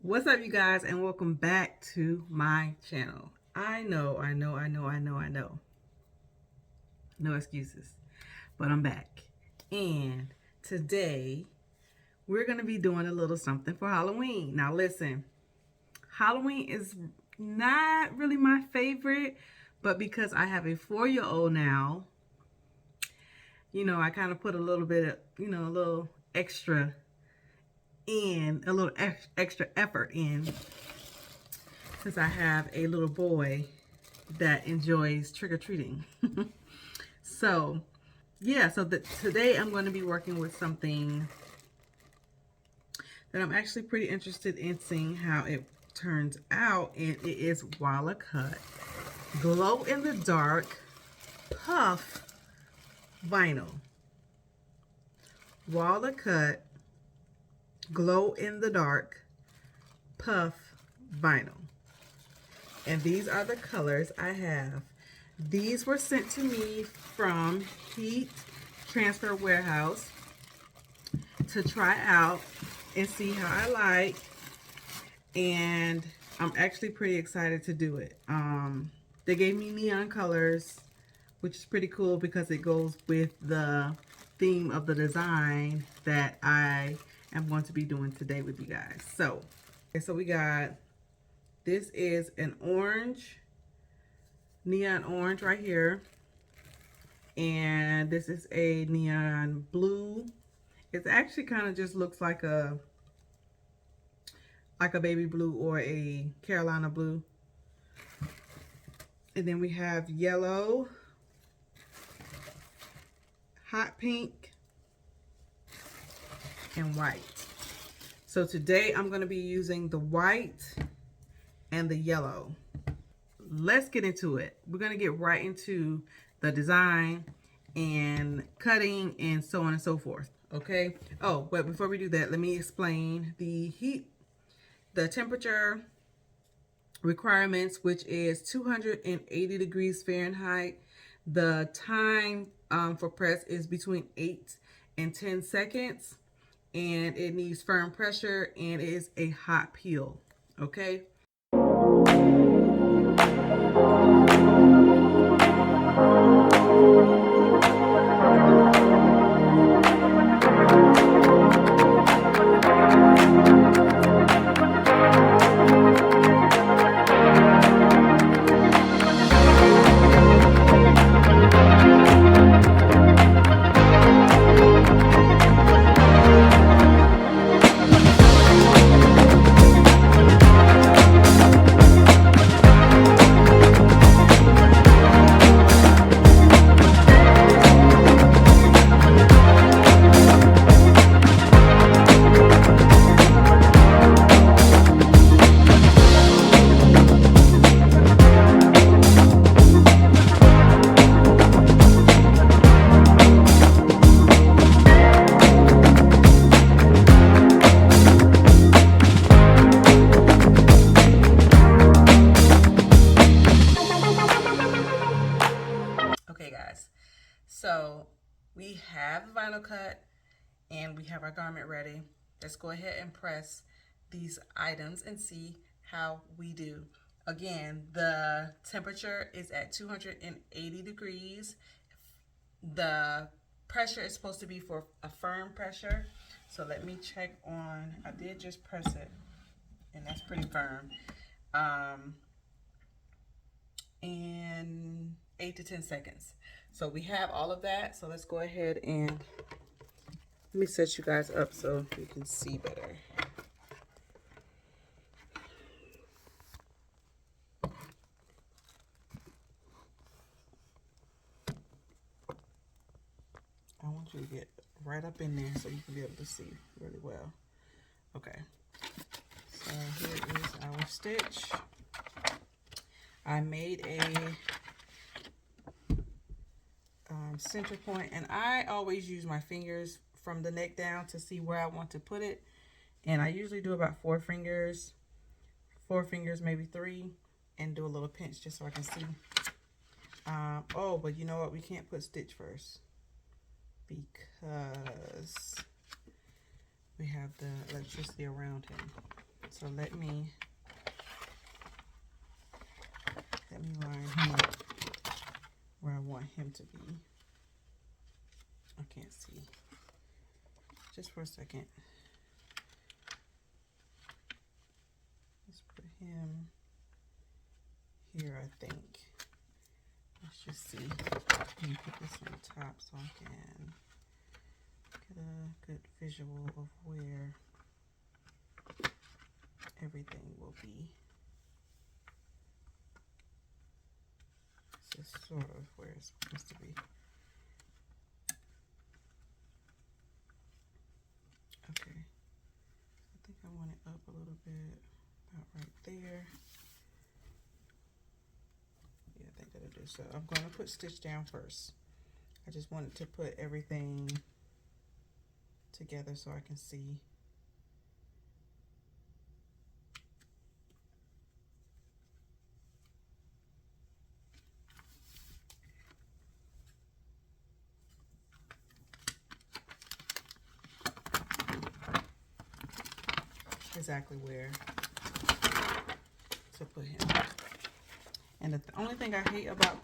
What's up, you guys, and welcome back to my channel. I know. No excuses, but I'm back. And today we're going to be doing a little something for Halloween. Now, listen, Halloween is not really my favorite, but because I have a 4-year-old now, I kind of put a little bit of, a little extra extra effort in, since I have a little boy that enjoys trick-or-treating. So yeah, today I'm going to be working with something that I'm actually pretty interested in seeing how it turns out, and it is Walakut glow in the dark puff vinyl. Walakut glow in the dark puff vinyl. And these are the colors I have. These were sent to me from Heat Transfer Warehouse to try out and see how I like. And I'm actually pretty excited to do it. They gave me neon colors, which is pretty cool because it goes with the theme of the design that I am going to be doing today with you guys. So we got, this is an orange, neon orange right here. And this is a neon blue. It actually kind of just looks like a baby blue or a Carolina blue. And then we have yellow, hot pink, and white. So today I'm going to be using the white and the yellow. Let's get into it. We're going to get right into the design and cutting and so on and so forth. Okay. Oh, but before we do that, let me explain the temperature requirements, which is 280 degrees Fahrenheit. The time for press is between 8 and 10 seconds, and it needs firm pressure, and it is a hot peel. Okay. Okay, guys, so we have the vinyl cut and we have our garment ready. Let's go ahead and press these items and see how we do. Again, the temperature is at 280 degrees. The pressure is supposed to be for a firm pressure. So let me check on, I did just press it, and that's pretty firm. And 8 to 10 seconds. So we have all of that. So let's go ahead and let me set you guys up so you can see better. I want you to get right up in there so you can be able to see really well. Okay. So here is our stitch. I made a center point, and I always use my fingers from the neck down to see where I want to put it, and I usually do about 4 fingers, maybe 3, and do a little pinch just so I can see. Oh, but you know what, we can't put stitch first because we have the electricity around him. So let me line him up where I want him to be. I can't see. Just for a second. Let's put him here, I think. Let's just see. Let me put this on top so I can get a good visual of where everything will be. This is sort of where it's supposed to be. Okay. I think I want it up a little bit, about right there. Yeah, I think that'll do. So I'm going to put stitch down first. I just wanted to put everything together so I can see. Exactly where to put him. And the only thing I hate about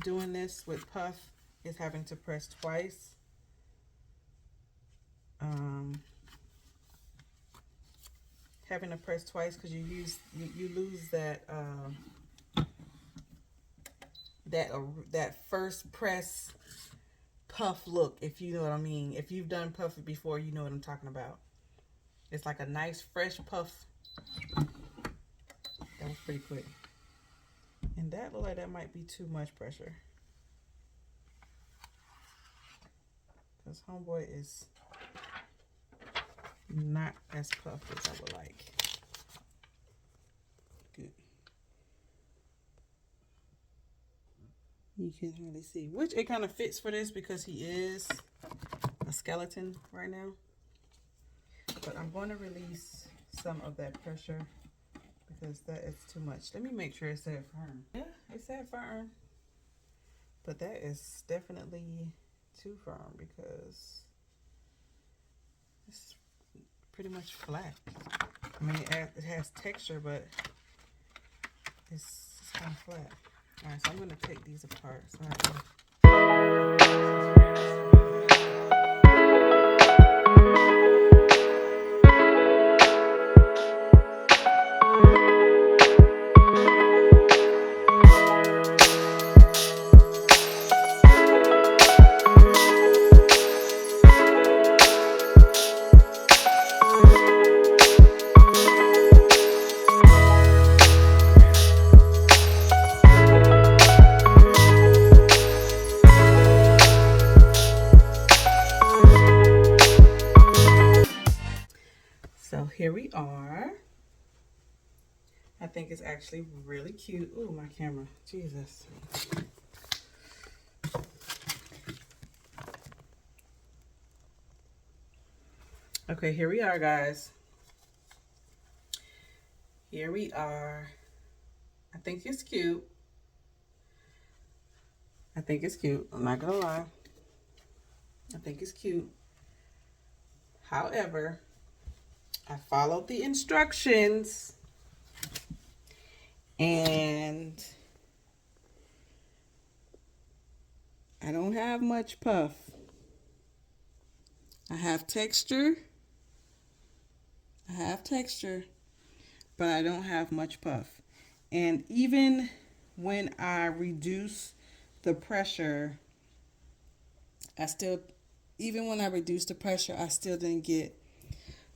doing this with puff is having to press twice. Having to press twice because you lose that that first press puff look, if you know what I mean. If you've done puff before, you know what I'm talking about. It's like a nice fresh puff. That was pretty quick. And that looked like that might be too much pressure. Because homeboy is not as puffed as I would like. Good. You can really see. Which it kind of fits for this because he is a skeleton right now. But I'm going to release some of that pressure because that is too much. Let me make sure it said firm. Yeah, it said firm. But that is definitely too firm because it's pretty much flat. I mean, it has texture, but it's kind of flat. All right, so I'm going to take these apart. So I can here we are. I think it's actually really cute. Ooh, my camera. Jesus. Okay, here we are, guys. Here we are. I think it's cute. I think it's cute. I'm not gonna lie. I think it's cute. However, I followed the instructions and I don't have much puff. I have texture. But I don't have much puff. And even when I reduce the pressure, I still didn't get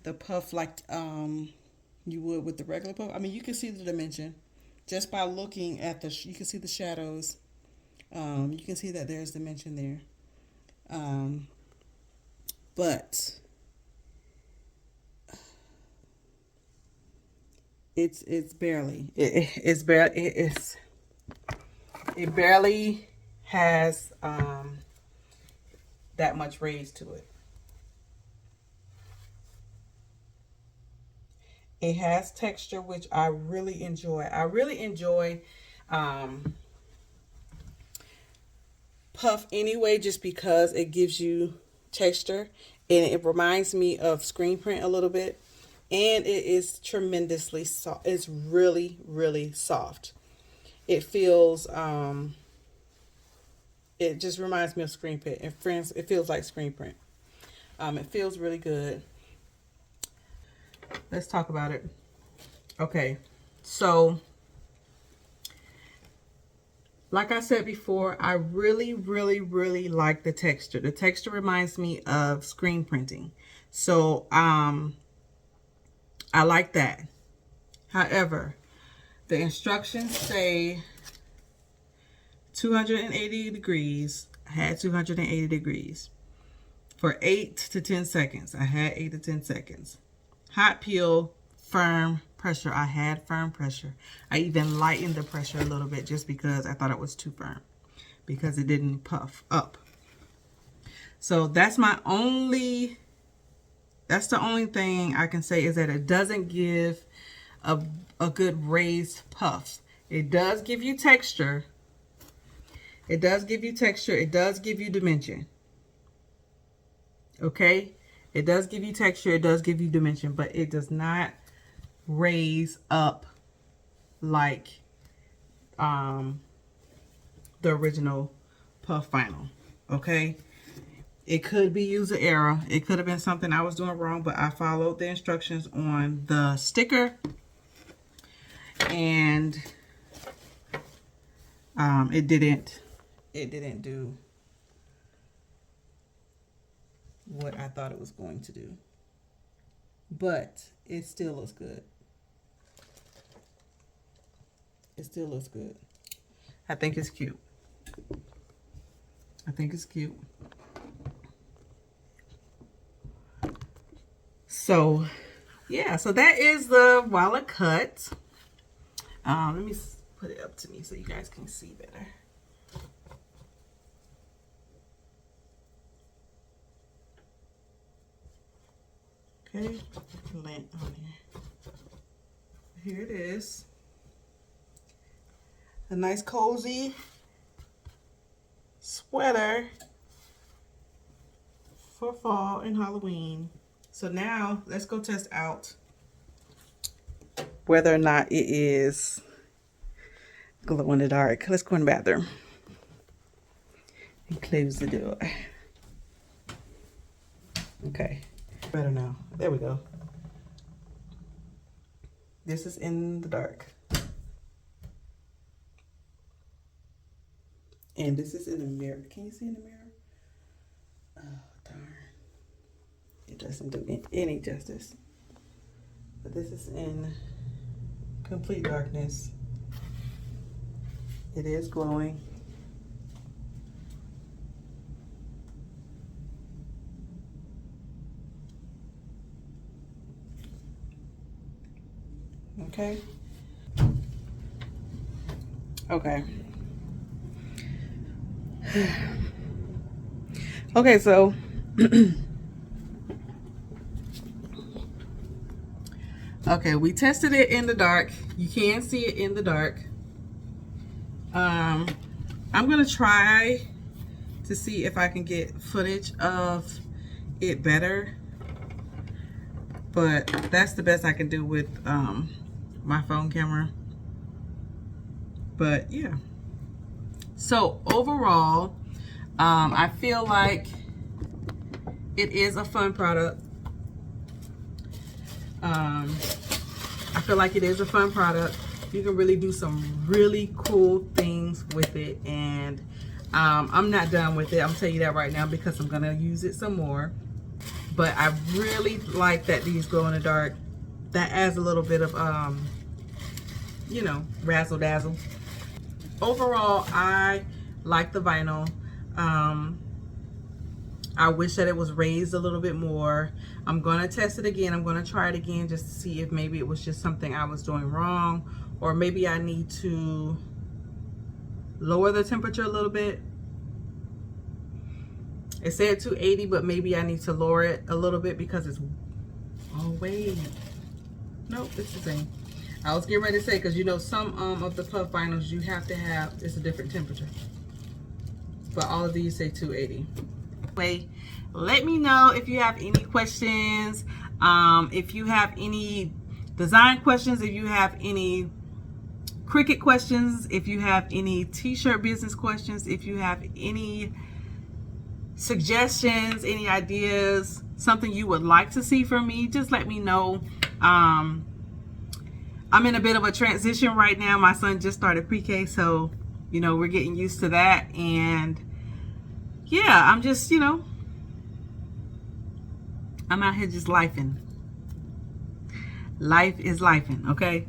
the puff like you would with the regular puff. I mean, you can see the dimension just by looking at you can see the shadows. You can see that there's dimension there. But it barely has that much raise to it. It has texture, which I really enjoy. I really enjoy puff anyway, just because it gives you texture, and it reminds me of screen print a little bit. and it is tremendously soft. It's really, really soft. It feels, it just reminds me of screen print. And friends, it feels like screen print. It feels really good. Let's talk about it. Okay, so like I said before, I really, really, really like the texture. The texture reminds me of screen printing. So, I like that. However, the instructions say 280 degrees. I had 280 degrees for 8 to 10 seconds. I had 8 to 10 seconds. Hot peel, firm pressure. I had firm pressure. I even lightened the pressure a little bit just because I thought it was too firm, because it didn't puff up. So that's the only thing I can say, is that it doesn't give a good raised puff. It does give you texture. It does give you texture. It does give you dimension. Okay? It does give you texture. It does give you dimension, but it does not raise up like the original puff vinyl. Okay? It could be user error. It could have been something I was doing wrong, but I followed the instructions on the sticker, and it didn't do what I thought it was going to do. But it still looks good. It still looks good. I think it's cute. I think it's cute. So, yeah. So that is the Walakut. Let me put it up to me so you guys can see better. Okay, lint on here. Here it is. A nice cozy sweater for fall and Halloween. So now let's go test out whether or not it is glow in the dark. Let's go in the bathroom and close the door. Okay, better now. There we go. This is in the dark. And this is in the mirror. Can you see in the mirror? Oh, darn. It doesn't do any justice. But this is in complete darkness. It is glowing. Okay. Okay. Okay, so okay, we tested it in the dark. You can see it in the dark. I'm gonna try to see if I can get footage of it better, but that's the best I can do with my phone camera. But yeah, so overall, I feel like it is a fun product. I feel like it is a fun product. You can really do some really cool things with it, and I'm not done with it. I'm telling you that right now because I'm gonna use it some more. But I really like that these glow in the dark. That adds a little bit of you know, razzle dazzle. Overall, I like the vinyl. I wish that it was raised a little bit more. I'm gonna test it again. I'm gonna try it again just to see if maybe it was just something I was doing wrong, or maybe I need to lower the temperature a little bit. It said 280, but maybe I need to lower it a little bit because it's, oh wait, nope, it's the same. I was getting ready to say, because you know some of the puff vinyls you have to have, it's a different temperature, but all of these say 280. Anyway, let me know if you have any questions. If you have any design questions, if you have any Cricut questions, if you have any t-shirt business questions, if you have any suggestions, any ideas, something you would like to see from me, just let me know. I'm in a bit of a transition right now. My son just started pre-K, so you know, we're getting used to that. And yeah, I'm just, you know, I'm out here just lifing. Life is lifing, okay?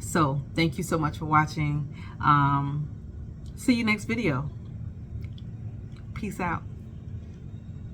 So thank you so much for watching. See you next video. Peace out.